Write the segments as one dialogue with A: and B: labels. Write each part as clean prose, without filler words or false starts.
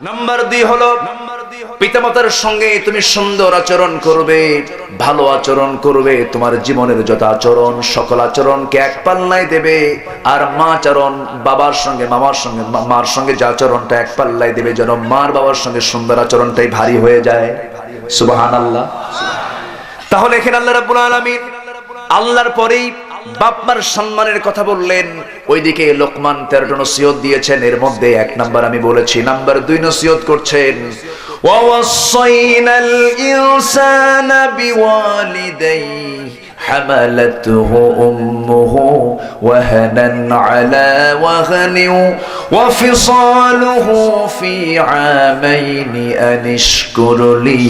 A: Number 2 হলো পিতামাতার সঙ্গে তুমি সুন্দর আচরণ করবে, ভালো আচরণ করবে। তোমার জীবনের যত আচরণ সকল আচরণকে এক পাল্লায় দেবে। আর মা আচরণ বাবার সঙ্গে মামার সঙ্গে মার সঙ্গে যে আচরণটা এক পাল্লায় দেবে, যেন মার বাবার সঙ্গে সুন্দর আচরণটাই ভারী হয়ে যায়। সুবহানাল্লাহ। তাহলে এখানে আল্লাহ রাব্বুল আলামিন আল্লাহর পরেই বাপ মার সম্মানের কথা বললেন, ওইদিকে লোকমান 13টা নসিহত দিয়েছেন। এর মধ্যে 1 নাম্বার আমি বলেছি, নাম্বার 2 নসিহত করছেন ওয়াসাইনাল ইনসানা বিওয়ালিদাইহি হামালাতুহু উম্মুহু ওয়াহানান আলা ওয়াহানিন ওয়া ফিসালুহু ফি আমাইনি আনিশকুর লি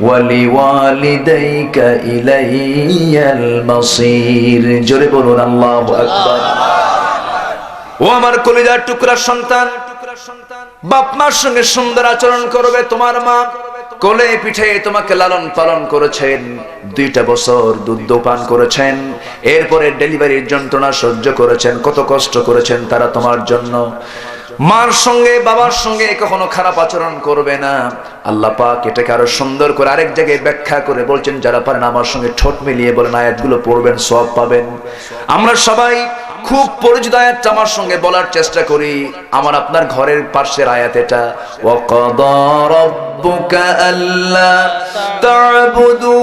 A: ওয়া লিওয়ালিদাইকা ইলাইয়াল মাসির। জোরে বলুন আল্লাহু আকবার। ও আমার কলিজার টুকরা সন্তান, বাপ মার সঙ্গে সুন্দর আচরণ করবে। তোমার মা কোলে পিঠে তোমাকে লালন পালন করেছেন, 2টা বছর দুধ পান করেছেন, এরপরে ডেলিভারির যন্ত্রণা সহ্য করেছেন, কত কষ্ট করেছেন তারা তোমার জন্য। মার সঙ্গে বাবার সঙ্গে কখনো খারাপ আচরণ করবে না। আল্লাহ পাক এটাকে আরো সুন্দর করে আরেক জায়গায় ব্যাখ্যা করে বলছেন, যারা পারেন আমার সঙ্গে ঠোঁট মিলিয়ে বলেন আয়াতগুলো পড়বেন, সওয়াব পাবেন। আমরা সবাই খুব পরিচিত আয়াত আমার সঙ্গে বলার চেষ্টা করি। আমার আপনার ঘরের পাশের আয়াত এটা, ওয়াকাদা রাব্বুকা আল্লা তা'বুদু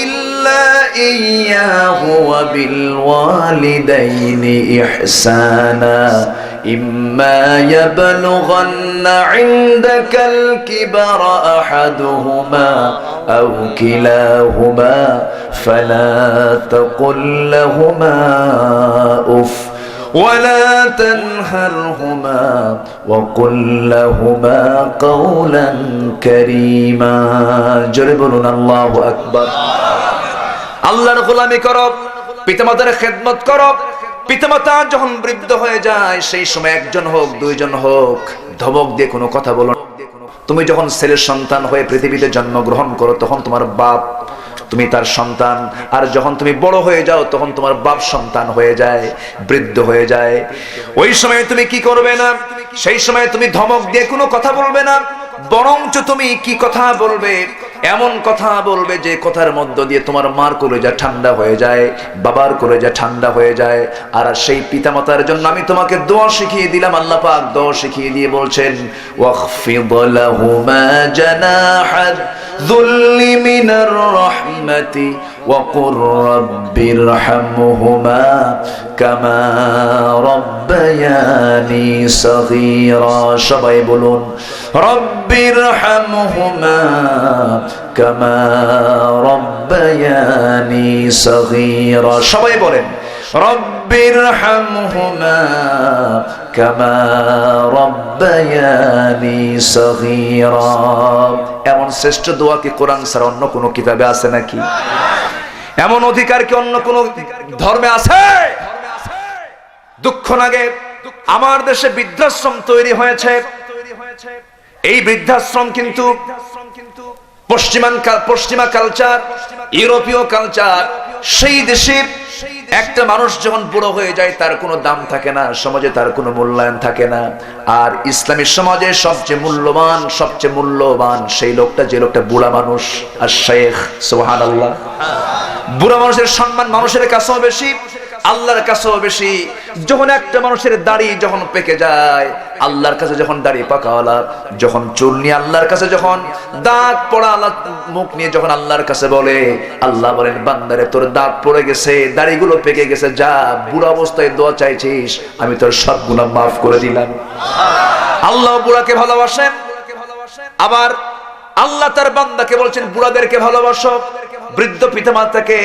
A: ইল্লা ইয়্যাহু ওয়া বিল ওয়ালিদাইনি ইহসানা ইম্মা ইয়াবলুগান্না ইনদাকাল কিবারা আহাদুহুমা আও কিলাহুমা ফালা তাকুল লাহুমা উফ ولا تنهرهما وقل لهما قولا كريما। জোরে বলুন আল্লাহু আকবার। আল্লাহর গোলামি করো, পিতামাতার খেদমত করো। পিতামাতা যখন বৃদ্ধ হয়ে যায়, সেই সময় 1জন হোক 2জন হোক, ধমক দিয়ে কোনো কথা বলো না। তুমি যখন ছেলের সন্তান হয়ে পৃথিবীতে জন্মগ্রহণ করো, তখন তোমার বাপ, তুমি তার সন্তান। আর যখন তুমি বড় হয়ে যাও, তখন তোমার বাপ সন্তান হয়ে যায়, বৃদ্ধ হয়ে যায়। ওই সময় তুমি কি করবে না? সেই সময় তুমি ধমক দিয়ে কোনো কথা বলবে না, বরঞ্চ তুমি কি কথা বলবে? এমন কথা বলবে যে কথার মধ্য দিয়ে তোমার মার কলেজা ঠান্ডা হয়ে যায়, বাবার কলেজা ঠান্ডা হয়ে যায়। আর সেই পিতামাতার জন্য আমি তোমাকে দোয়া শিখিয়ে দিলাম। আল্লাহ পাক দোয়া শিখিয়ে দিয়ে বলছেন, ওয়াখফিদ লাহুমা জানাহাদ যুল্লি মিনার রাহমাতি ওয়া কুর রাব্বিরহামহুমা কামা রাব্বায়ানি সগীরা। সবাই বলুন রাব্বিরহামহুমা কামা রাব্বায়ানি সগীরা। সবাই বলেন রাব্বিরহামহুমা কামা রাব্বায়ানি সগীরা। এমন শ্রেষ্ঠ দোয়া কি কোরআন ছাড়া অন্য কোনো কিতাবে আছে নাকি? এমন অধিকার কি অন্য কোনো ধর্মে আছে? দুঃখ লাগে, আমার দেশে বৃদ্ধাশ্রম তৈরি হয়েছে। এই বৃদ্ধাশ্রম কিন্তু পশ্চিমা কালচার, ইউরোপীয় কালচার। সেই দেশে একটা মানুষ যখন বুড়ো হয়ে যায়, তার কোনো দাম থাকে না, সমাজে তার কোনো মূল্যায়ন থাকে না। আর ইসলামী সমাজে সবচেয়ে মূল্যবান সেই লোকটা, যে লোকটা বুড়া মানুষ। আর শেখ, সুবহানাল্লাহ। বুড়া মানুষের সম্মান মানুষের কাছেও বেশি, আল্লাহর কাছেও বেশি। যখন একটা মানুষের দাড়ি যখন পেকে যায়, আল্লাহর কাছে যখন দাড়ি পাকাওয়ালা, যখন চুল নিয়ে আল্লাহর কাছে, যখন দাঁত পড়া মুখ নিয়ে যখন আল্লাহর কাছে বলে, আল্লাহ বলেন বান্দারে তোর দাঁত পড়ে গেছে, দাড়িগুলো পেকে গেছে, যা বুড়া অবস্থায় দোয়া চাইছিস, আমি তোর সব গুনাহ মাফ করে দিলাম। আল্লাহ বুড়াকে ভালোবাসেন। আবার আল্লাহ তার বান্দাকে বলছেন বুড়াদেরকে ভালোবাসো। বৃদ্ধ পিতামাতাকে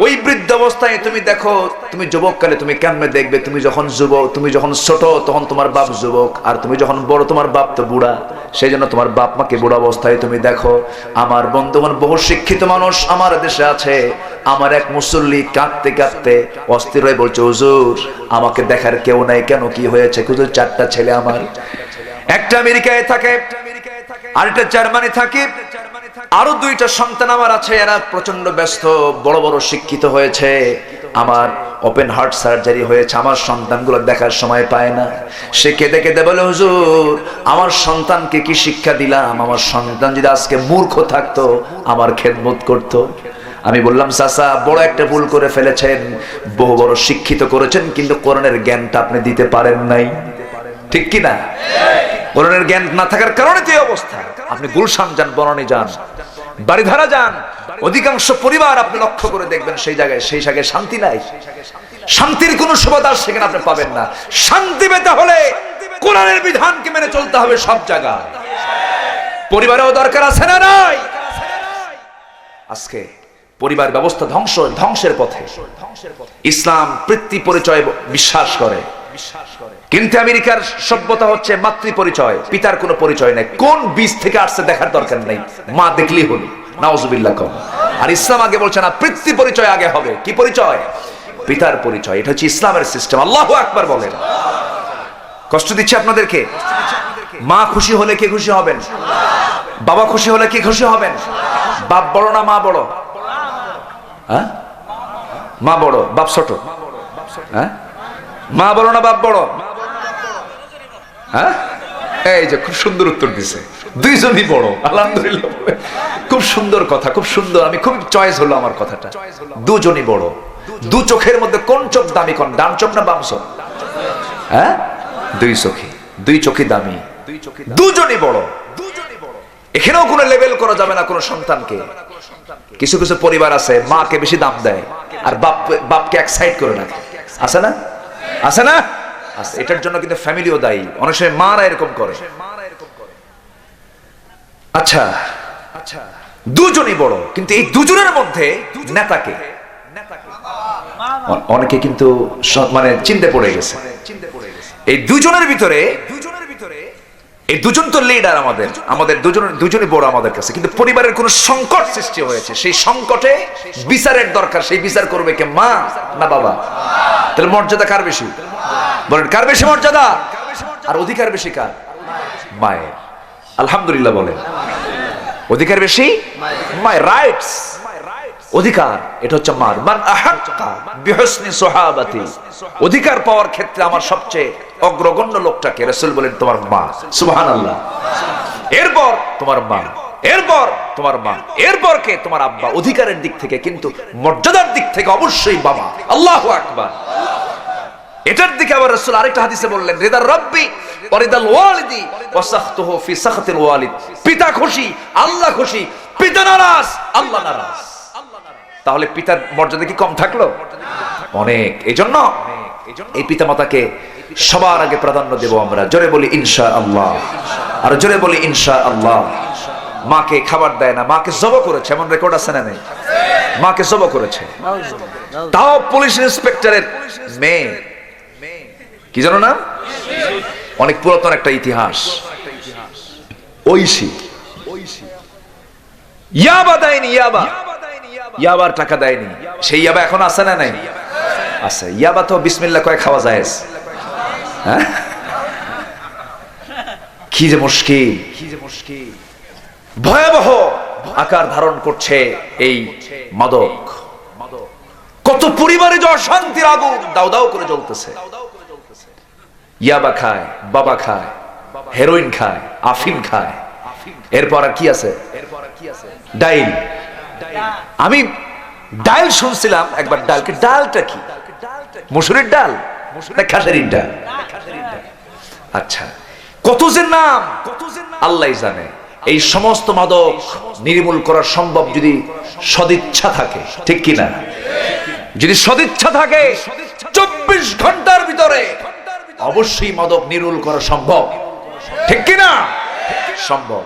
A: ওই বৃদ্ধ অবস্থায় তুমি দেখো, তুমি যুবককালে তুমি কেমনে দেখবে? তুমি যখন যুবক, তুমি যখন ছোট, তখন তোমার বাপ যুবক, আর তুমি যখন বড়, তোমার বাপ তো বুড়া। সেই জন্য তোমার বাপ মাকে বুড়া অবস্থায় তুমি দেখো। আমার বন্ধুগণ, বহু শিক্ষিত মানুষ আমার দেশে আছে। আমার এক মুসল্লি কাঁদতে কাঁদতে অস্থির হয়ে বলছে, হুজুর আমাকে দেখার কেউ নাই, কেন কি হয়েছে? হুজুর 4টা ছেলে আমার, একটা আমেরিকায় থাকে, আরেকটা জার্মানি থাকে, আরো 2টা সন্তান আমার আছে। এরা প্রচন্ড ব্যস্ত, বড় বড় শিক্ষিত হয়েছে। আমার ওপেন হার্ট সার্জারি হয়েছে, আমার সন্তানগুলো দেখার সময় পায় না। সে কেঁদে কেঁদে বলে, হুজুর আমার সন্তানকে কি শিক্ষা দিলাম, আমার সন্তান যদি আজকে মূর্খ থাকতো আমার খেদমত করতো। আমি বললাম, চাচা বড় একটা ভুল করে ফেলেছেন, বহু বড় শিক্ষিত করেছেন কিন্তু কোরআনের জ্ঞানটা আপনি দিতে পারেন নাই। ঠিক কি না? কোরআনের জ্ঞান না থাকার কারণে তো এই অবস্থা। আপনি গুলশান যান, বনানী যান, বাড়িধারা যান, অধিকাংশ পরিবার আপনি লক্ষ্য করে দেখবেন সেই জায়গায় শান্তি নাই। শান্তির কোন সুবাতাস সেখানে আপনি পাবেন না। শান্তি পেতে হলে কোরআনের বিধানকে মেনে চলতে হবে সব জায়গায়। পরিবারেও দরকার আছে না নাই? আজকে পরিবার ব্যবস্থা ধ্বংসের পথে। ইসলাম পিতৃ পরিচয় বিশ্বাস করে, কিন্তু আমেরিকার সভ্যতা হচ্ছে মাতৃ পরিচয়, পিতার কোনো পরিচয় নাই। কোন বীজ থেকে আসছে দেখার দরকার নেই, মা দেখলেই হলো। নাউজুবিল্লাহ কম। আর ইসলাম আগে বলছে না, পিতৃ পরিচয় আগে হবে। কি পরিচয়? পিতার পরিচয়। এটা হচ্ছে ইসলামের সিস্টেম। আল্লাহু আকবার বলেন। কষ্ট দিচ্ছে আপনাদেরকে? মা খুশি হলে কে খুশি হবেন? বাবা খুশি হলে কে খুশি হবেন? বাপ বড় না মা বড়? হ্যাঁ, মা বড়, বাপ ছোট। হ্যাঁ, মা বড় না বাপ বড়? হ্যাঁ, এই যে খুব সুন্দর উত্তর দিছে, দুইজনই বড়। আলহামদুলিল্লাহ, খুব সুন্দর কথা, খুব সুন্দর। আমি খুব চয়েস হলো আমার কথাটা। দুজনই বড়। দু চোখের মধ্যে কোন চোখ দামি? কোন, ডান চোখ না বাম চোখ? হ্যাঁ, দুই চোখই দামি, দুজনই বড়। এখানেও কোনো লেভেল করা যাবে না কোনো সন্তানকে। কিছু কিছু পরিবার আছে মাকে বেশি দাম দেয় আর বাপকে এক্সাইট করে রাখে। আছে না? আছে না? এটার জন্য কিন্তু ফ্যামিলিও দায়ী। অনেক সময় মারা এরকম করে। আচ্ছা, দুজনই বড়, কিন্তু এই দুজনের মধ্যে নেতাকে অনেকে কিন্তু মানে চিনতে পড়ে গেছে। এই দুজনের ভিতরে এই দুজন তো লিডার, আমাদের দুজনই বড় আমাদের কাছে, কিন্তু পরিবারের কোন সংকট সৃষ্টি হয়েছে। সেই সংকটে বিচারের দরকার। সেই বিচার করবে কে? মা না বাবা? তাহলে মর্যাদা কার বেশি? বলেন, কার বেশি মর্যাদা আর অধিকার বেশি কার? মায়ের। আলহামদুলিল্লাহ বলেন। অধিকার বেশি মায়ের, রাইটস, অধিকার। এটা হচ্ছে মার। মান আহাক্কা বিহুসনি সুহাবাতি। অধিকার পাওয়ার ক্ষেত্রে আমার সবচেয়ে অগ্রগণ্য লোকটাকে রাসূল বলেন তোমার মা। সুবহানাল্লাহ। এরপর তোমার মা, এরপর তোমার মা, এরপর কে? তোমার আব্বা। অধিকারের দিক থেকে, কিন্তু মর্যাদার দিক থেকে অবশ্যই বাবা। আল্লাহু আকবার। এটার দিকে আবার রাসূল আরেকটা হাদিসে বললেন, রিদার রাব্বি ওয়া রিদাল ওয়ালিদি ওয়া সাখতুহু ফি সাখতিল ওয়ালিদ। পিতা খুশি, আল্লাহ খুশি। পিতা নারাজ, আল্লাহ নারাজ। তাহলে পিতার মর্যাদা কি কম থাকলো? অনেক। এজন্য এই পিতামাতাকে সবার আগে প্রাধান্য দেব আমরা। জোরে বলি ইনশাআল্লাহ, আর জোরে বলি ইনশাআল্লাহ। মাকে খাবার দেয় না, মাকে জবাই করেছে, এমন রেকর্ড আছে না নেই? মাকে জবাই করেছে। তাও পুলিশ ইন্সপেক্টরের মেয়ে, কি জানো না? অনেক পুরাতন একটা ইতিহাস। ঐশী ইয়াবা দেয়নি, ইয়াবার টাকা দেয়নি। সেই ইয়াবা এখন আছে না নাই? আছে। ইয়াবা তো বিসমিল্লাহ কয়ে খাওয়া যায়। হ্যাঁ, কি যে মুশকিল, ভয়াবহ আকার ধারণ করছে এই মাদক। কত পরিবারে যে অশান্তির আগুন দাউ দাউ করে জ্বলতেছে। ইয়াবা খায়, বাবা খায়, হেরোইন খায়, আফিম খায়। এরপর আর কি আছে? ডাইল। আমি ডাল শুনছিলাম একবার। ডালকে, ডালটা কি? মসুরের ডাল না খাসারির ডাল? আচ্ছা, কত যে নাম আল্লাহ জানে। এই সমস্ত মাদক নির্মূল করা সম্ভব যদি সদিচ্ছা থাকে। ঠিক কিনা? যদি সদিচ্ছা থাকে 24 ঘন্টার ভিতরে অবশ্যই মাদক নির্মূল করা সম্ভব। ঠিক কিনা? সম্ভব।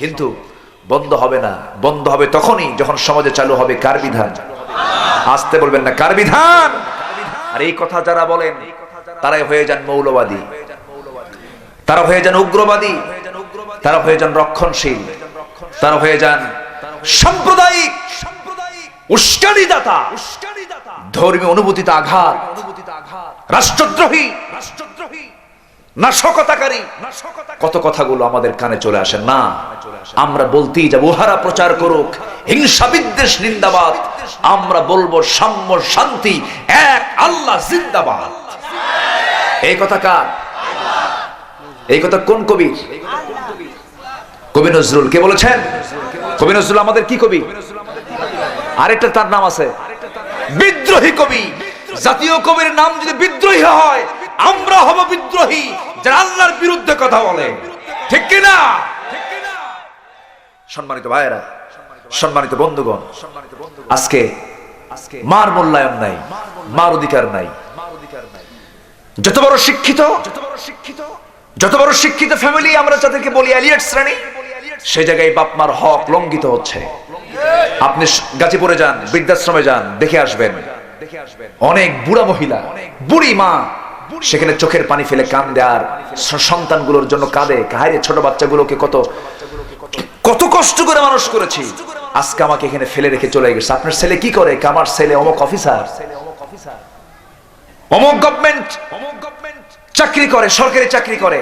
A: কিন্তু বন্ধ হবে না। বন্ধ হবে তখনই যখন সমাজে চালু হবে কার বিধান? আসতে বলবেন না, কার বিধান? আর এই কথা যারা বলেন তারাই হয়ে যান মৌলবাদী, তারা হয়ে যান উগ্রবাদী, তারা হয়ে যান রক্ষণশীল, তারা হয়ে যান সাম্প্রদায়িক উস্কানিদাতা, ধর্মীয় অনুভূতিতে আঘাত, রাষ্ট্রদ্রোহী, নাশকতাকারী। কত কথাগুলো আমাদের কানে চলে আসে না। আমরা বলতেই যাব, উহারা প্রচার করুক, হিংসা বিদ্বেষ নিন্দাবাদ। আমরা বলবো সাম্য শান্তি, এক আল্লাহ জিন্দাবাদ। এই কথা কার? এই কথা কোন কবি? কবি নজরুল। কে বলেছেন? কবি নজরুল আমাদের কি কবি? আরেকটা তার নাম আছে বিদ্রোহী কবি। জাতীয় কবির নাম যদি বিদ্রোহী হয়, আমরা হব বিদ্রোহী যারা আল্লাহর বিরুদ্ধে কথা বলে, ঠিক কিনা? সম্মানিত ভাইয়েরা, সম্মানিত বন্ধুগণ, আজকে মার মূল্যায়ন নাই, মার অধিকার নাই। যত বড় শিক্ষিত ফ্যামিলি আমরা যাদেরকে বলি এলিয়েট শ্রেণী, সেই জায়গায় বাপ মার হক লঙ্ঘিত হচ্ছে। আপনি গাজীপুরে যান, বৃদ্ধাশ্রমে যান, দেখে আসবেন অনেক বুড়া মহিলা, বুড়ি মা সেখানে চোখের পানি ফেলে কান্দে আর সন্তানগুলোর জন্য কাঁদে। হায়রে ছোট বাচ্চাগুলোকে কত কষ্ট করে মানুষ করেছি, আজকে আমাকে এখানে ফেলে রেখে চলে গেছে। আপনার ছেলে কি করে? আমার ছেলে অমুক অফিসার, অমুক গভর্নমেন্ট চাকরি করে, সরকারি চাকরি করে।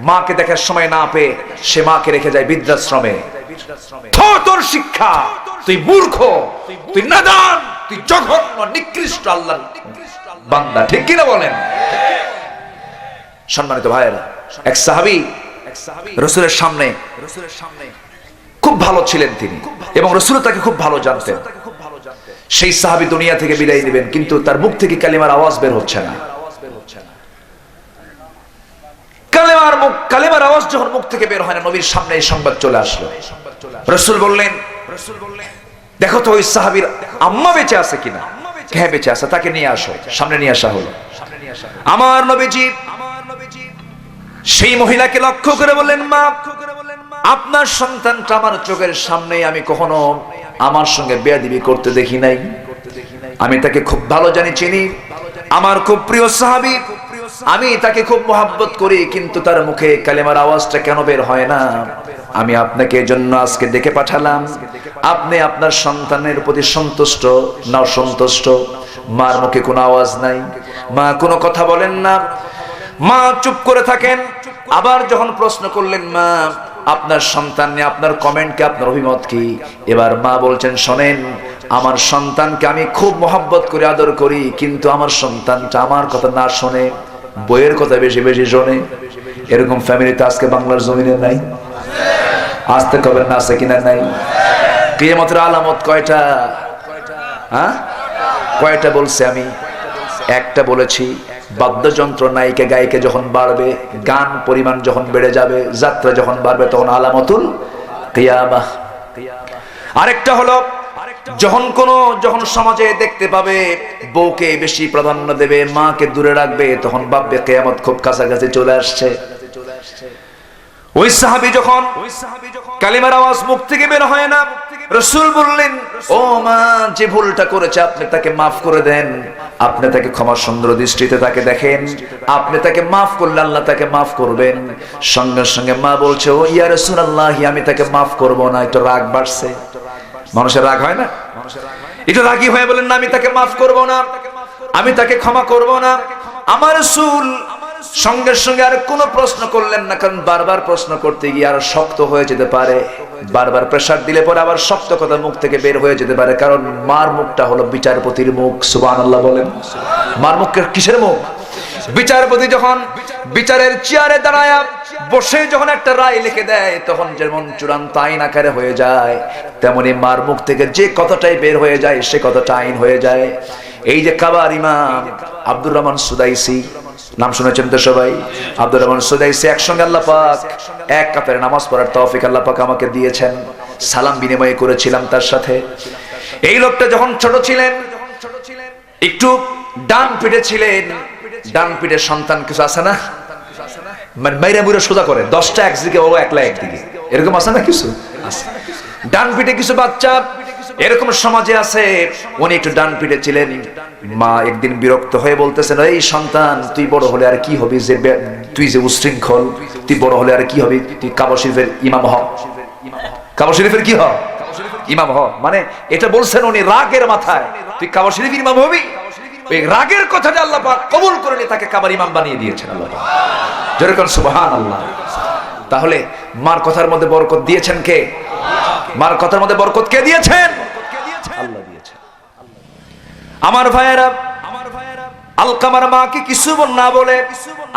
A: মাকে দেখার সময় না পেয়ে সে মাকে রেখে যায় বৃদ্ধাশ্রমে। তোর শিক্ষা, তুই মূর্খ, তুই নাদান, তুই জঘন্য নিকৃষ্ট আল্লাহর বান্দা, ঠিক কিনা বলেন? সম্মানিত ভাইয়েরা, এক সাহাবী রাসূলের সামনে খুব ভালো ছিলেন তিনি, এবং রাসূল তাকে খুব ভালো জানতেন। সেই সাহাবী দুনিয়া থেকে বিদায় নেবেন, কিন্তু তার মুখ থেকে কালিমার আওয়াজ বের হচ্ছে না। কালেমার আওয়াজ যখন মুখ থেকে বের হয় না, নবীর সামনে এই সংবাদ চলে আসলো। রাসূল বললেন, দেখো তো ওই সাহাবীর আম্মা বেঁচে আছে কিনা। হ্যাঁ বেঁচে আছে, তাকে নিয়ে আসো। সামনে নিয়ে আসা হলো। আমার নবীজি সেই মহিলাকে লক্ষ্য করে বললেন, মা, আপনার সন্তানটা আমার চোখের সামনে, আমি কখনো আমার সঙ্গে বেয়াদবি করতে দেখি নাই। আমি তাকে খুব ভালো জানি, চিনি, আমার খুব প্রিয় সাহাবী, আমি তাকে খুব মহব্বত করি, কিন্তু তার মুখে কালেমার আওয়াজটা কেন বের হয় না? আমি আপনাকে এজন্য আজকে ডেকে পাঠালাম। আপনি আপনার সন্তানের প্রতি সন্তুষ্ট না অসন্তুষ্ট? মার মুখে কোনো আওয়াজ নাই, মা কোনো কথা বলেন না, মা চুপ করে থাকেন। আবার যখন প্রশ্ন করলেন, মা, আপনার সন্তান নিয়ে আপনার কমেন্ট কি, আপনার অভিমত কি? এবার মা বলছেন, শোনেন, আমার সন্তানকে আমি খুব মহব্বত করে আদর করি, কিন্তু আমার সন্তানটা আমার কথা না শোনে, বইয়ের কথা বেশি বেশি শোনে। এরকম ফ্যামিলিতে আজকে বাংলার জমিনে নাই। আসতে কবেন না, আছে কিনা নাই? কিয়ামতের আলামত কয়টা? হ্যাঁ, কয়টা বলছে? আমি একটা বলেছি। বাদ্যযন্ত্র নায়িকা গায়িকা যখন বাড়বে, গান পরিমাণ যখন বেড়ে যাবে, যাত্রা যখন বাড়বে, তখন আলামতুল কিয়ামাহ। আরেকটা হলো, যখন সমাজে দেখতে পাবে বউকে বেশি প্রাধান্য দেবে, মাকে দূরে রাখবে, তখন ভাববে কিয়ামত খুব কাছাকাছি চলে আসছে। ওই সাহাবী যখন কালিমার আওয়াজ মুখ থেকে বের হয় না, রাসূল বললেন, ও মা, যে ভুলটা করেছে আপনি তাকে মাফ করে দেন, আপনি তাকে ক্ষমা সুন্দর দৃষ্টিতে তাকে দেখেন, আপনি তাকে মাফ করলে আল্লাহ তাকে মাফ করবেন। সঙ্গে সঙ্গে মা বলছে, ও ইয়া রাসূলুল্লাহ, আমি তাকে মাফ করব না। একটু রাগ বাড়ছে, মানুষের রাগ হয় না? একটু রাগী হয়ে বলেন না, আমি তাকে মাফ করব না, আমি তাকে ক্ষমা করব না। আমার রাসূল সঙ্গে সঙ্গে আর কোনো প্রশ্ন করলেন না, কারণ বারবার প্রশ্ন করতে গিয়ে আর শক্ত হয়ে যেতে পারে। বারবার প্রেসার দিলে পরে আবার শক্ত কথা মুখ থেকে বের হয়ে যেতে পারে, কারণ মার মুখটা হলো বিচারপতির মুখ। সুবহানাল্লাহ বলেন। মার মুখ কিসের মুখ? বিচারপতি যখন বিচারের চেয়ারে দাঁড়ায় বসে যখন একটা রায় লিখে দেয়, তখন যেমন চূড়ান্ত আইন আকারে হয়ে যায়, তেমনি মার মুখ থেকে যে কথাটাই বের হয়ে যায় সে কথাটা আইন হয়ে যায়। এই যে কাবার ইমাম আব্দুর রহমান সুদাইসি, নাম শুনেছেন তো সবাই? আব্দুর রহমান সুদাইসি, একসঙ্গে আল্লাহ পাক এক কাতারে নামাজ পড়ার তৌফিক আল্লাহ পাক আমাকে দিয়েছেন। সালাম বিনিময় করেছিলাম তার সাথে। এই লোকটা যখন ছোট ছিলেন, একটু ডান পিঠে ছিলেন। ডান পিঠে সন্তান কিছু আছে না, মাইরা মুইরা সোজা করে, 10টা একদিকে, ও একলা একদিকে, এরকম আছে না কিছু? ডান পিঠে কিছু বাচ্চা এরকম সমাজে আছে। উনি একটু ডান পিঠে ছিলেন। মা একদিন বিরক্ত হয়ে বলতেছেন, এই সন্তান, তুই বড় হলে আর কি হবি? যে তুই যে উশৃঙ্খল, তুই বড় হলে আর কি হবি? তুই কাবা শরীফের ইমাম হ। কাবা শরীফের কি হ? ইমাম হ। মানে এটা বলছেন উনি রাগের মাথায়, তুই কাবা শরীফের ইমাম হবি। এই রাগের কথাটা আল্লাহ পাক কবুল করে নিয়ে তাকে কাবার ইমাম বানিয়ে দিয়েছেন আল্লাহ। জোরে কোন সুবহানাল্লাহ। তাহলে মার কথার মধ্যে বরকত দিয়েছেন কে? মার কথার মধ্যে বরকত কে দিয়েছেন? আল্লাহ দিয়েছেন। আমার ভাইয়েরা, আলকামার মাকে কিছু না বলে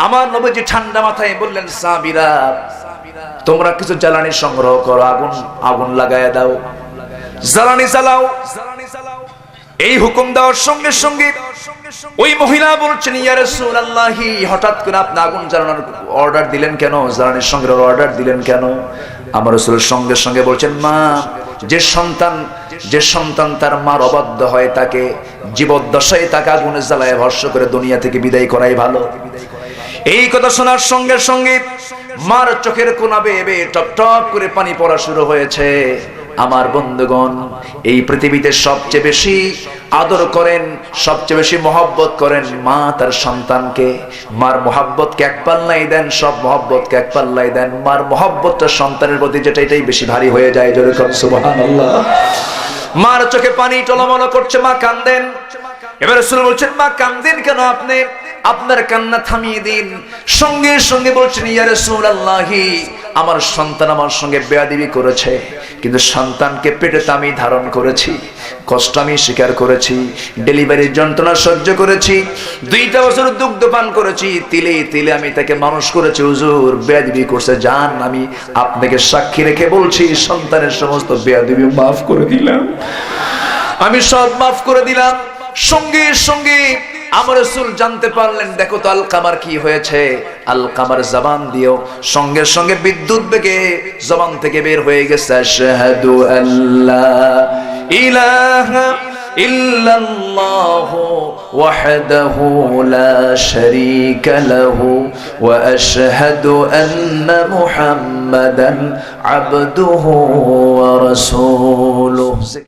A: আমার নবীজি ঠান্ডা মাথায় বললেন, সাহাবীরা তোমরা কিছু জ্বালানি সংগ্রহ করো, আগুন লাগায় দাও, জ্বালানি জ্বালাও। এই হুকুম দেওয়ার সঙ্গে সঙ্গে ওই মহিলা বলছেন, ইয়া রাসূলুল্লাহ, হঠাৎ করে আপনি আগুন জ্বালানোর অর্ডার দিলেন কেন, জ্বালানির সংগ্রহের অর্ডার দিলেন কেন? আমার রাসূল সঙ্গে সঙ্গে বলছেন, মা, যে সন্তান তার মার অবাধ্য হয় তাকে জীবদ্দশায় তাকে আগুনে জ্বালায় ভস্ম করে দুনিয়া থেকে বিদায় করাই ভালো। এই কথা শোনার সঙ্গে সঙ্গে মার চোখের কোনা বেয়ে বেয়ে টপ টপ করে পানি পড়া শুরু হয়েছে। আমার বন্ধুগণ, এই পৃথিবীতে সবচেয়ে বেশি আদর করেন, সবচেয়ে বেশি মহব্বত করেন মা তার সন্তানকে। মার মহব্বতকে এক পাল্লাই দেন, সব মহব্বতকে এক পাল্লাই দেন। মার মহব্বতটা সন্তানের প্রতি যেটা, এটাই বেশি ভারী হয়ে যায়। জোরে বলুন সুবহানাল্লাহ। মার চোখে পানি টলমল করছে, মা কাঁদেন। এবার রাসূল বলছেন, মা কাঁদেন কেন আপনি? আপনার কান্না থামিয়ে দিন। সঙ্গে সঙ্গে বলছেন, ইয়া রাসূলুল্লাহ, আমার সন্তান আমার সঙ্গে বেয়াদবি করেছে, কিন্তু সন্তানকে পেটেতে আমি ধারণ করেছি, কষ্ট আমি স্বীকার করেছি, ডেলিভারির যন্ত্রণা সহ্য করেছি, 2টা বছর দুগ্ধ পান করেছি, তিলে তিলে আমি তাকে মানুষ করেছি। হুজুর বেয়াদবি করছে, জান আমি আপনাকে সাক্ষী রেখে বলছি, সন্তানের সমস্ত বেয়াদবি মাফ করে দিলাম, আমি সব মাফ করে দিলাম। সঙ্গে সঙ্গে আমার রাসূল জানতে পারলেন, দেখো তো আলকামার কি হয়েছে। আলকামার জবান দিও সঙ্গে সঙ্গে বিদ্যুৎ বেগে জবান থেকে বের হয়ে গেছে, আশহাদু আল্লা ইলাহা ইল্লাল্লাহু ওয়াহদাহু লা শারীকা লাহু ওয়া আশহাদু আন্না মুহাম্মাদান আবদুহু ওয়া রাসূলুহু।